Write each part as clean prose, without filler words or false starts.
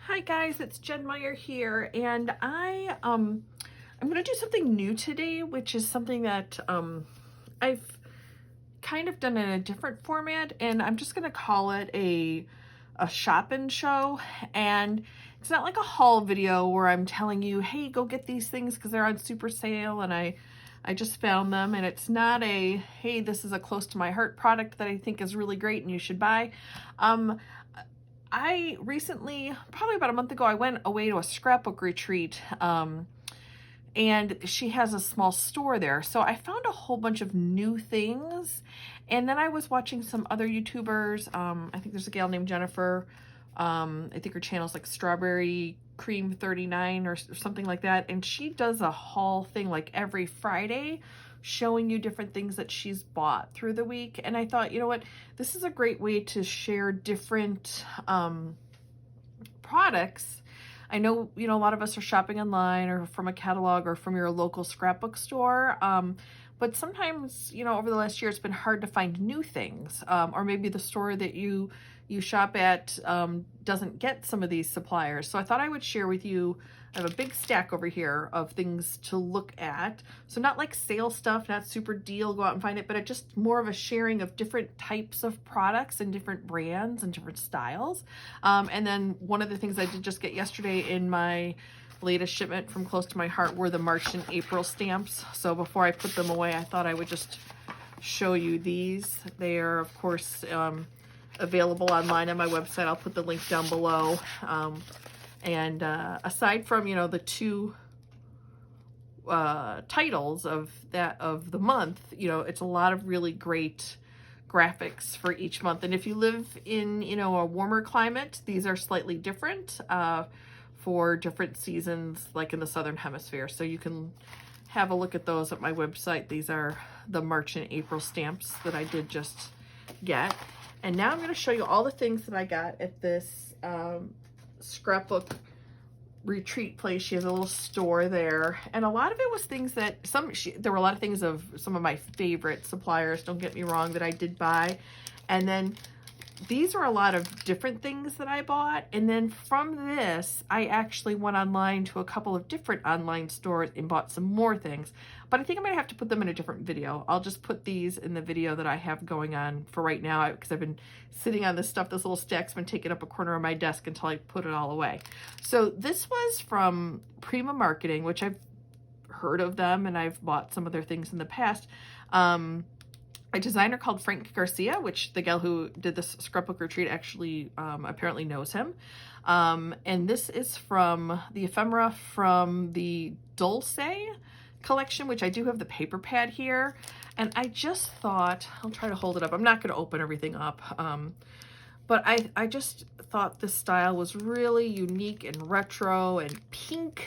Hi guys, it's Jen Meyer here, and I'm gonna do something new today, which is something that I've kind of done in a different format, and I'm just gonna call it a shop and show. And it's not like a haul video where I'm telling you, hey, go get these things because they're on super sale and I just found them. And it's not a, hey, this is a close to my heart product that I think is really great and you should buy. I recently, probably about a month ago, I went away to a scrapbook retreat, and she has a small store there. So I found a whole bunch of new things. And then I was watching some other YouTubers. I think there's a gal named Jennifer. I think her channel's like Strawberry Cream 39 or something like that. And she does a haul thing like every Friday, showing you different things that she's bought through the week. And I thought, you know what, this is a great way to share different products. I know, a lot of us are shopping online or from a catalog or from your local scrapbook store. But sometimes, over the last year, it's been hard to find new things. Or maybe the store that you shop at doesn't get some of these suppliers. So I thought I would share with you. I have a big stack over here of things to look at. So not like sale stuff, not super deal, go out and find it, but it just more of a sharing of different types of products and different brands and different styles. And then one of the things I did just get yesterday in my latest shipment from Close to My Heart were the March and April stamps. So before I put them away, I thought I would just show you these. They are, of course, available online on my website. I'll put the link down below. And aside from, the two titles of the month, it's a lot of really great graphics for each month. And if you live in, a warmer climate, these are slightly different for different seasons, like in the Southern Hemisphere. So you can have a look at those at my website. These are the March and April stamps that I did just get. And now I'm going to show you all the things that I got at this scrapbook retreat place. She has a little store there, and a lot of it was things that there were a lot of things of some of my favorite suppliers, don't get me wrong, that I did buy. And then these are a lot of different things that I bought. And then from this, I actually went online to a couple of different online stores and bought some more things. But I think I'm going to have to put them in a different video. I'll just put these in the video that I have going on for right now, because I've been sitting on this stuff. This little stack's been taking up a corner of my desk until I put it all away. So this was from Prima Marketing, which I've heard of them and I've bought some of their things in the past. A designer called Frank Garcia, which the gal who did this scrapbook retreat actually apparently knows him. And this is from the ephemera from the Dulce collection, which I do have the paper pad here. And I just thought, I'll try to hold it up. I'm not going to open everything up. But I just thought this style was really unique and retro and pink.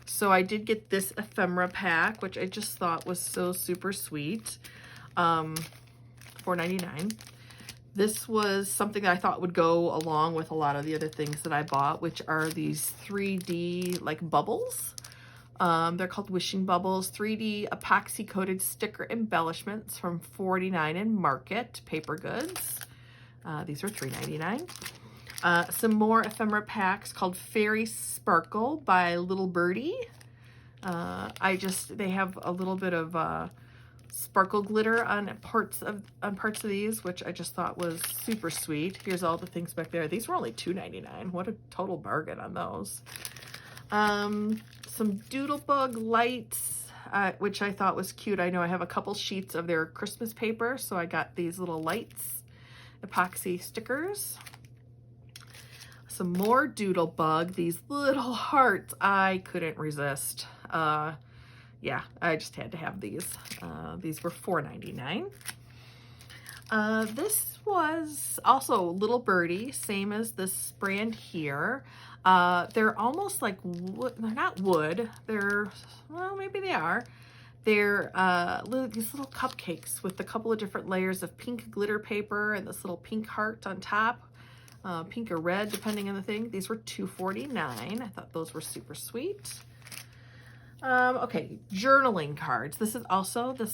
So I did get this ephemera pack, which I just thought was so super sweet. $4.99. This was something that I thought would go along with a lot of the other things that I bought, which are these 3D like bubbles. They're called wishing bubbles. 3D epoxy coated sticker embellishments from $4.99 in Market Paper Goods. These are $3.99. Some more ephemera packs called Fairy Sparkle by Little Birdie. They have a little bit of sparkle glitter on parts of these, which I just thought was super sweet. Here's all the things back there. These were only $2.99. What a total bargain on those. Some Doodlebug lights, which I thought was cute. I know I have a couple sheets of their Christmas paper, so I got these little lights, epoxy stickers. Some more Doodlebug, these little hearts. I couldn't resist. Yeah, I just had to have these. These were $4.99. This was also Little Birdie, same as this brand here. They're almost like wood. They're not wood. They're, well, maybe they are. They're these little cupcakes with a couple of different layers of pink glitter paper and this little pink heart on top. Pink or red, depending on the thing. These were $2.49. I thought those were super sweet. Okay, journaling cards. This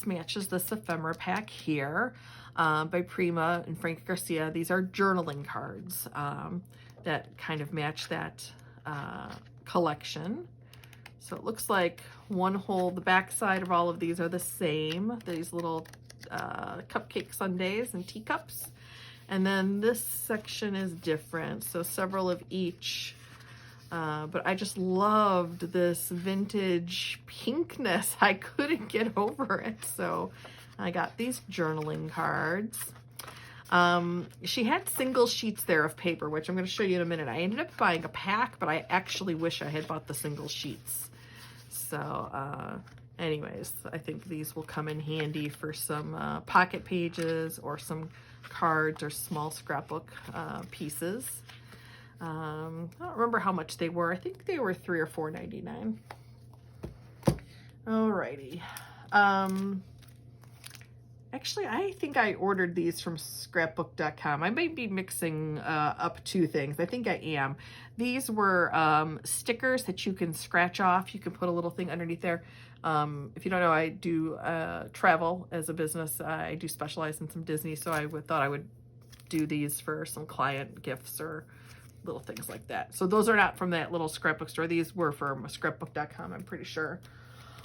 matches this ephemera pack here. by Prima and Frank Garcia. These are journaling cards that kind of match that collection. So it looks like the back side of all of these are the same. These little cupcake sundaes and teacups. And then this section is different, so several of each. But I just loved this vintage pinkness. I couldn't get over it. So I got these journaling cards. She had single sheets there of paper, which I'm going to show you in a minute. I ended up buying a pack, but I actually wish I had bought the single sheets. So anyways, I think these will come in handy for some pocket pages or some cards or small scrapbook pieces. I don't remember how much they were. I think they were $3 or $4.99. Alrighty. Actually, I think I ordered these from scrapbook.com. I might be mixing up two things. I think I am. These were stickers that you can scratch off. You can put a little thing underneath there. If you don't know, I do travel as a business. I do specialize in some Disney, so I thought I would do these for some client gifts or little things like that. So those are not from that little scrapbook store. These were from scrapbook.com, I'm pretty sure.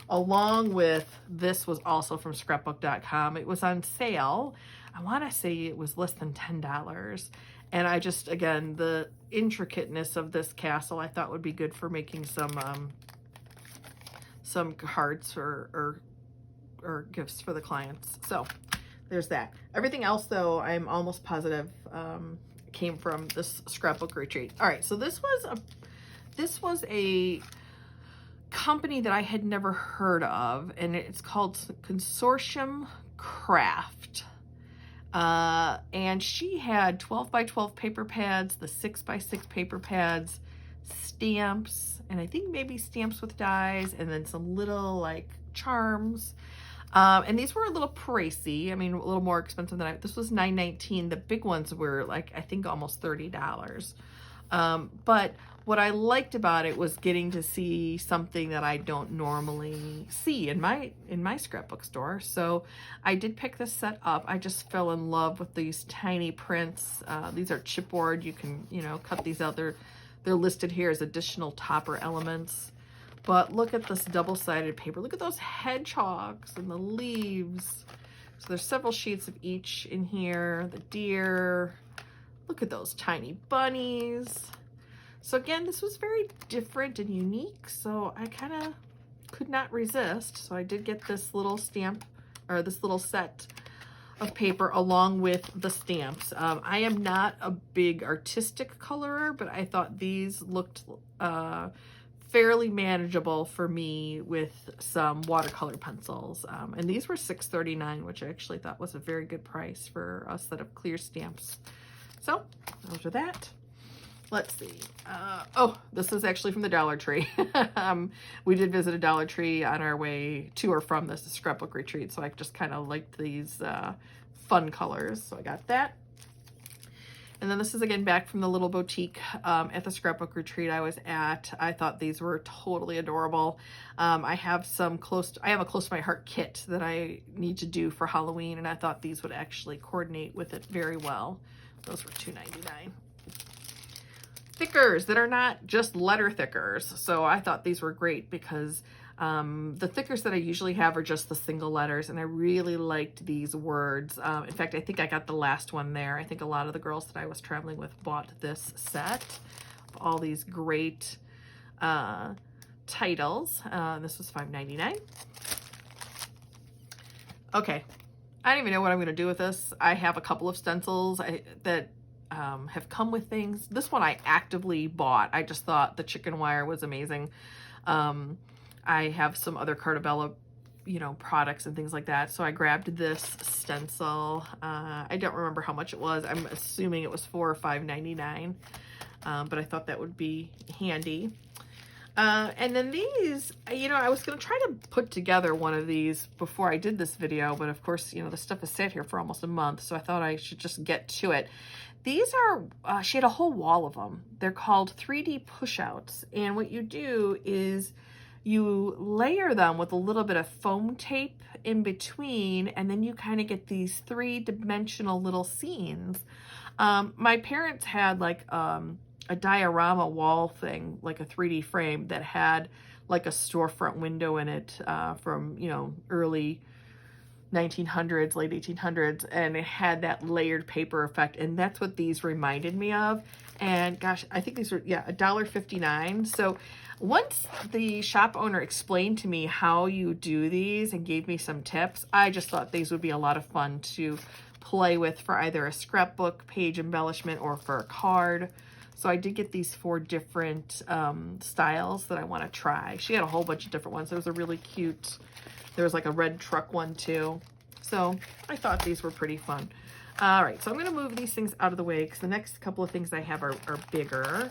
Along with this was also from scrapbook.com. It was on sale. I want to say it was less than $10. And I just, again, the intricateness of this castle I thought would be good for making some cards or gifts for the clients. So there's that. Everything else, though, I'm almost positive came from this scrapbook retreat. All right, so this was a company that I had never heard of, and it's called Consortium Craft. And she had 12 by 12 paper pads, the 6 by 6 paper pads, stamps, and I think maybe stamps with dies, and then some little like charms. And these were a little pricey. I mean, a little more expensive than this was $9.19. The big ones were like, I think almost $30. But what I liked about it was getting to see something that I don't normally see in my scrapbook store. So I did pick this set up. I just fell in love with these tiny prints. These are chipboard. You can, cut these out. They're listed here as additional topper elements. But look at this double-sided paper. Look at those hedgehogs and the leaves. So there's several sheets of each in here. The deer. Look at those tiny bunnies. So again, this was very different and unique. So I kind of could not resist. So I did get this little stamp, or this little set of paper along with the stamps. I am not a big artistic colorer, but I thought these looked fairly manageable for me with some watercolor pencils. And these were $6.39, which I actually thought was a very good price for a set of clear stamps. So those are that. Let's see. Oh, this is actually from the Dollar Tree. We did visit a Dollar Tree on our way to or from this scrapbook retreat, so I just kind of liked these fun colors. So I got that. And then this is again back from the little boutique at the scrapbook retreat I was at. I thought these were totally adorable. I have a close to my heart kit that I need to do for Halloween, and I thought these would actually coordinate with it very well. Those were $2.99. Thickers that are not just letter thickers. So I thought these were great because the thickers that I usually have are just the single letters, and I really liked these words. In fact, I think I got the last one there. I think a lot of the girls that I was traveling with bought this set of all these great titles. This was $5.99. Okay, I don't even know what I'm going to do with this. I have a couple of stencils that have come with things. This one I actively bought. I just thought the chicken wire was amazing. I have some other Cartabella, products and things like that. So I grabbed this stencil. I don't remember how much it was. I'm assuming it was $4 or $5.99. But I thought that would be handy. And then these, I was going to try to put together one of these before I did this video, but of course, the stuff has sat here for almost a month, so I thought I should just get to it. These are, she had a whole wall of them. They're called 3D Pushouts, and what you do is you layer them with a little bit of foam tape in between, and then you kind of get these three-dimensional little scenes. My parents had like a diorama wall thing, like a 3D frame that had like a storefront window in it from, you know, early 1900s, late 1800s, and it had that layered paper effect, and that's what these reminded me of. And gosh, I think these were, yeah, $1.59. So once the shop owner explained to me how you do these and gave me some tips, I just thought these would be a lot of fun to play with for either a scrapbook page embellishment or for a card. So I did get these 4 different styles that I want to try. She had a whole bunch of different ones. There was a really cute, there was like a red truck one too. So I thought these were pretty fun. All right, so I'm going to move these things out of the way because the next couple of things I have are bigger.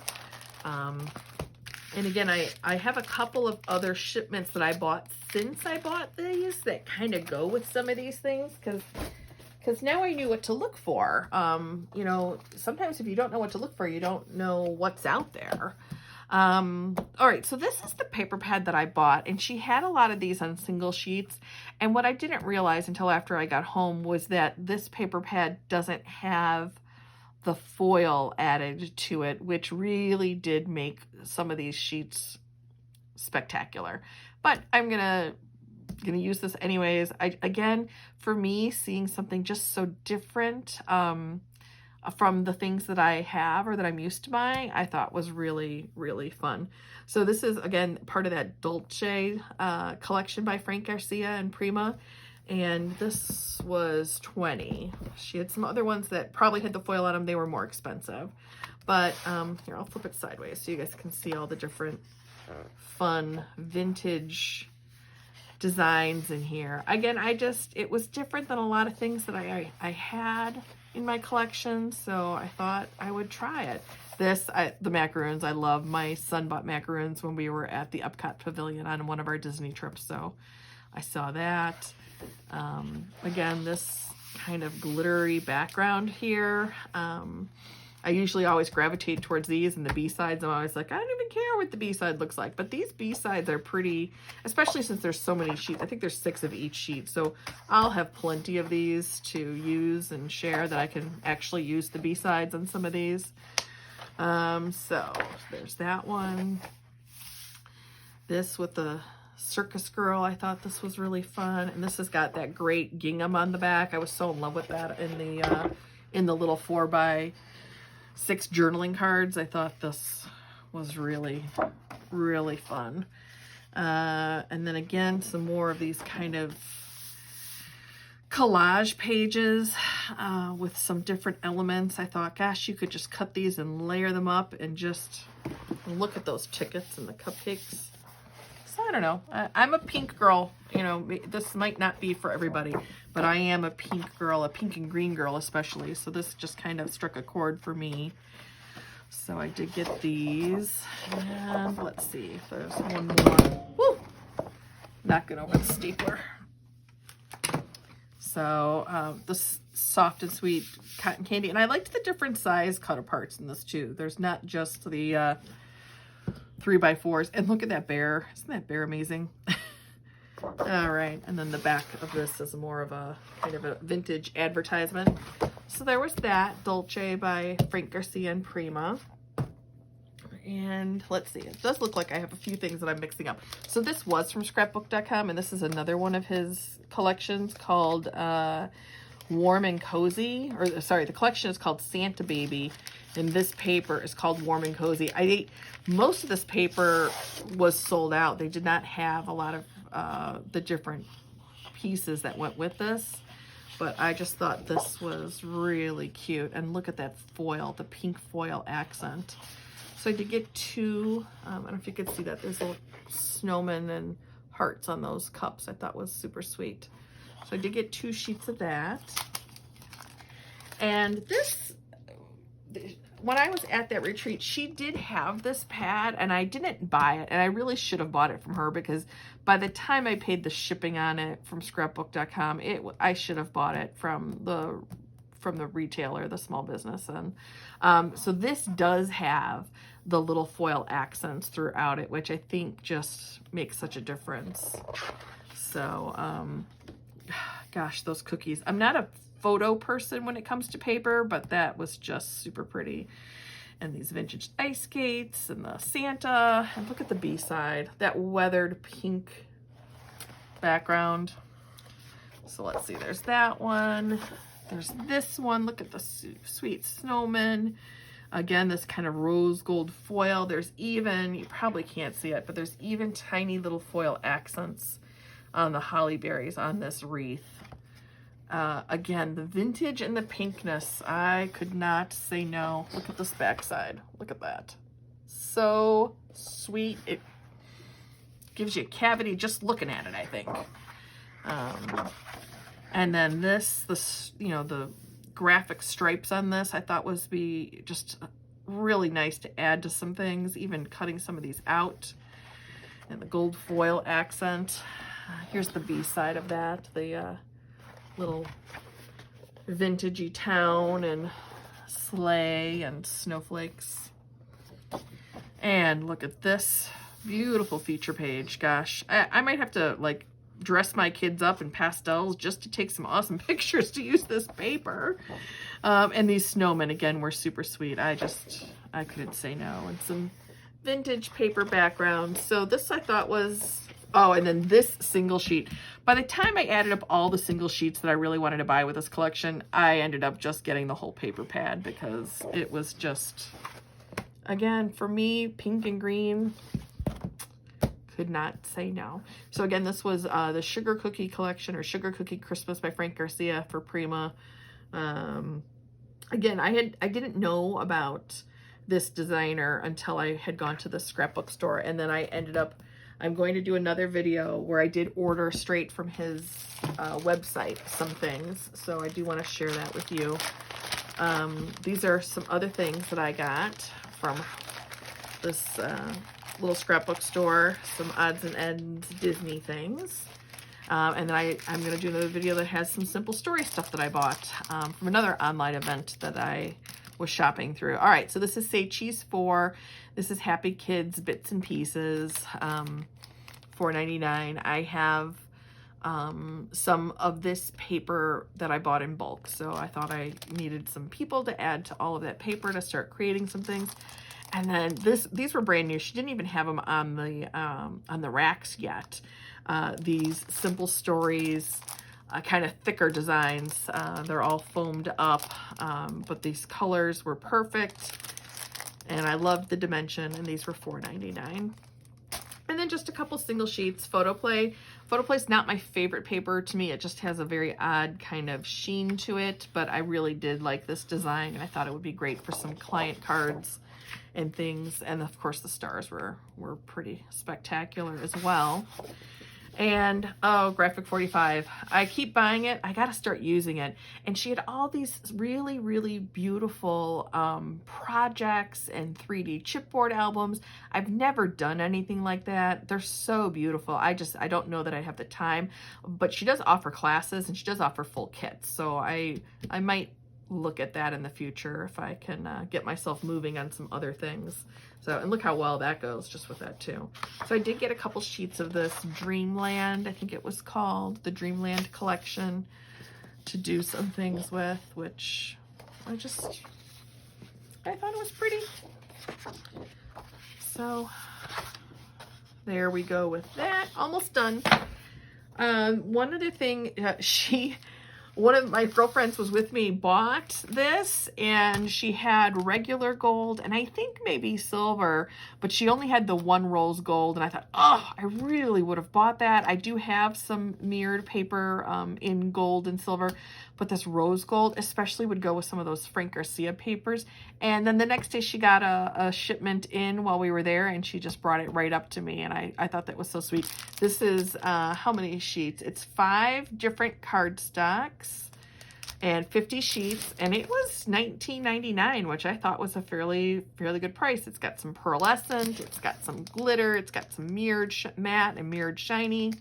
And again, I have a couple of other shipments that I bought since I bought these that kind of go with some of these things because now I knew what to look for. You know, sometimes if you don't know what to look for, you don't know what's out there. All right, so this is the paper pad that I bought, and she had a lot of these on single sheets. And what I didn't realize until after I got home was that this paper pad doesn't have the foil added to it, which really did make some of these sheets spectacular. But I'm gonna use this anyways. Again, for me, seeing something just so different from the things that I have or that I'm used to buying, I thought was really, really fun. So this is, again, part of that Dolce collection by Frank Garcia and Prima. And this was $20. She had some other ones that probably had the foil on them. They were more expensive. But here, I'll flip it sideways so you guys can see all the different fun vintage designs in here. Again, it was different than a lot of things that I had in my collection, so I thought I would try it. The macaroons, I love. My son bought macaroons when we were at the Epcot Pavilion on one of our Disney trips, so I saw that. Again, this kind of glittery background here. I usually always gravitate towards these, and the B-sides, I'm always like, I don't even care what the B-side looks like. But these B-sides are pretty, especially since there's so many sheets. I think there's 6 of each sheet. So I'll have plenty of these to use and share that I can actually use the B-sides on some of these. So there's that one. This with the circus girl, I thought this was really fun. And this has got that great gingham on the back. I was so in love with that in the little 4x6 journaling cards. I thought this was really, really fun. And then again, some more of these kind of collage pages with some different elements. I thought, gosh, you could just cut these and layer them up and just look at those tickets and the cupcakes. So I don't know. I'm a pink girl. You know, this might not be for everybody, but I am a pink girl, a pink and green girl especially. So this just kind of struck a chord for me. So I did get these. And let's see if there's one more. Woo! Knocking over the stapler. So this soft and sweet cotton candy. And I liked the different size cut aparts in this too. There's not just the 3x4s. And look at that bear. Isn't that bear amazing? All right. And then the back of this is more of a kind of a vintage advertisement. So there was that, Dolce by Frank Garcia and Prima. And let's see, it does look like I have a few things that I'm mixing up. So this was from scrapbook.com, and this is another one of his collections called Warm and Cozy. Or sorry, the collection is called Santa Baby, and this paper is called Warm and Cozy. Most of this paper was sold out. They did not have a lot of the different pieces that went with this. But I just thought this was really cute. And look at that foil, the pink foil accent. So I did get 2, I don't know if you could see that. There's little snowmen and hearts on those cups. I thought was super sweet. So I did get 2 sheets of that. And this, when I was at that retreat, she did have this pad, and I didn't buy it. And I really should have bought it from her, because by the time I paid the shipping on it from scrapbook.com, I should have bought it from the retailer, the small business. And so this does have the little foil accents throughout it, which I think just makes such a difference. So gosh, those cookies. I'm not a photo person when it comes to paper, but that was just super pretty. And these vintage ice skates and the Santa. And look at the B-side, that weathered pink background. So let's see, there's that one. There's this one. Look at the sweet snowman. Again, this kind of rose gold foil. There's even, you probably can't see it, but there's even tiny little foil accents on the holly berries on this wreath. Again, the vintage and the pinkness. I could not say no. Look at this backside. Look at that. So sweet. It gives you a cavity just looking at it, I think. And then this, you know, the graphic stripes on this, I thought was just really nice to add to some things, even cutting some of these out. And the gold foil accent. Here's the B side of that, the little vintagey town and sleigh and snowflakes. And look at this beautiful feature page. Gosh, I might have to like dress my kids up in pastels just to take some awesome pictures to use this paper. And these snowmen, again, were super sweet. I couldn't say no. And some vintage paper background. So this I thought was, oh, and then this single sheet. By the time I added up all the single sheets that I really wanted to buy with this collection, I ended up just getting the whole paper pad because it was just, again, for me, pink and green, could not say no. So again, this was the Sugar Cookie Collection, or Sugar Cookie Christmas by Frank Garcia for Prima. Again, I didn't know about this designer until I had gone to the scrapbook store, and then I ended up, I'm going to do another video where I did order straight from his website some things, so I do want to share that with you. These are some other things that I got from this little scrapbook store, some odds and ends Disney things. And then I'm going to do another video that has some simple story stuff that I bought from another online event that I was shopping through. All right, so this is Say Cheese 4. This is Happy Kids Bits and Pieces, $4.99. I have some of this paper that I bought in bulk, so I thought I needed some people to add to all of that paper to start creating some things. And then these were brand new. She didn't even have them on the racks yet. These simple stories, kind of thicker designs. They're all foamed up, but these colors were perfect. And I loved the dimension, and these were $4.99. And then just a couple single sheets. Photoplay. Photoplay's not my favorite paper. To me, it just has a very odd kind of sheen to it, but I really did like this design, and I thought it would be great for some client cards and things. And of course, the stars were pretty spectacular as well. And oh, Graphic 45. I keep buying it. I got to start using it. And she had all these really, really beautiful projects and 3D chipboard albums. I've never done anything like that. They're so beautiful. I don't know that I have the time. But she does offer classes, and she does offer full kits. So I might look at that in the future if I can get myself moving on some other things. So, and look how well that goes just with that too. So I did get a couple sheets of this Dreamland, I think it was called, the Dreamland collection, to do some things with, which I thought it was pretty. So there we go with that. Almost done. One other thing, one of my girlfriends was with me, bought this, and she had regular gold and I think maybe silver, but she only had the one rose gold, and I thought, oh, I really would have bought that. I do have some mirrored paper in gold and silver, but this rose gold especially would go with some of those Frank Garcia papers. And then the next day she got a shipment in while we were there, and she just brought it right up to me, and I thought that was so sweet. This is how many sheets? It's 5 different cardstocks and 50 sheets, and it was $19.99, which I thought was a fairly good price. It's got some pearlescent, it's got some glitter, it's got some mirrored matte and mirrored shiny.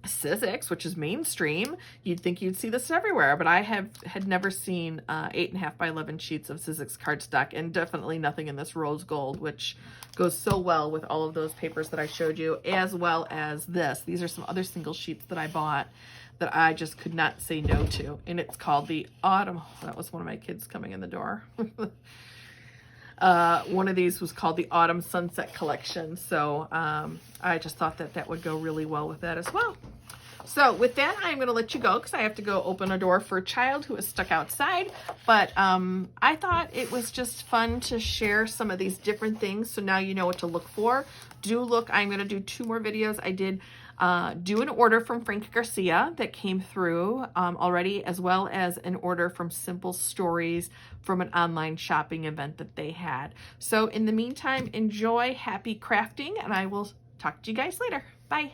Sizzix, which is mainstream. You'd think you'd see this everywhere, but I had never seen 8.5 by 11 sheets of Sizzix cardstock, and definitely nothing in this rose gold, which goes so well with all of those papers that I showed you, as well as this. These are some other single sheets that I bought that I just could not say no to, and it's called the Autumn. That was one of my kids coming in the door. One of these was called the Autumn Sunset Collection, so I just thought that that would go really well with that as well. So with that, I'm going to let you go because I have to go open a door for a child who is stuck outside. But I thought it was just fun to share some of these different things, so now you know what to look for. Do look, I'm going to do 2 more videos. I did do an order from Frank Garcia that came through already, as well as an order from Simple Stories from an online shopping event that they had. So in the meantime, enjoy, happy crafting, and I will talk to you guys later. Bye.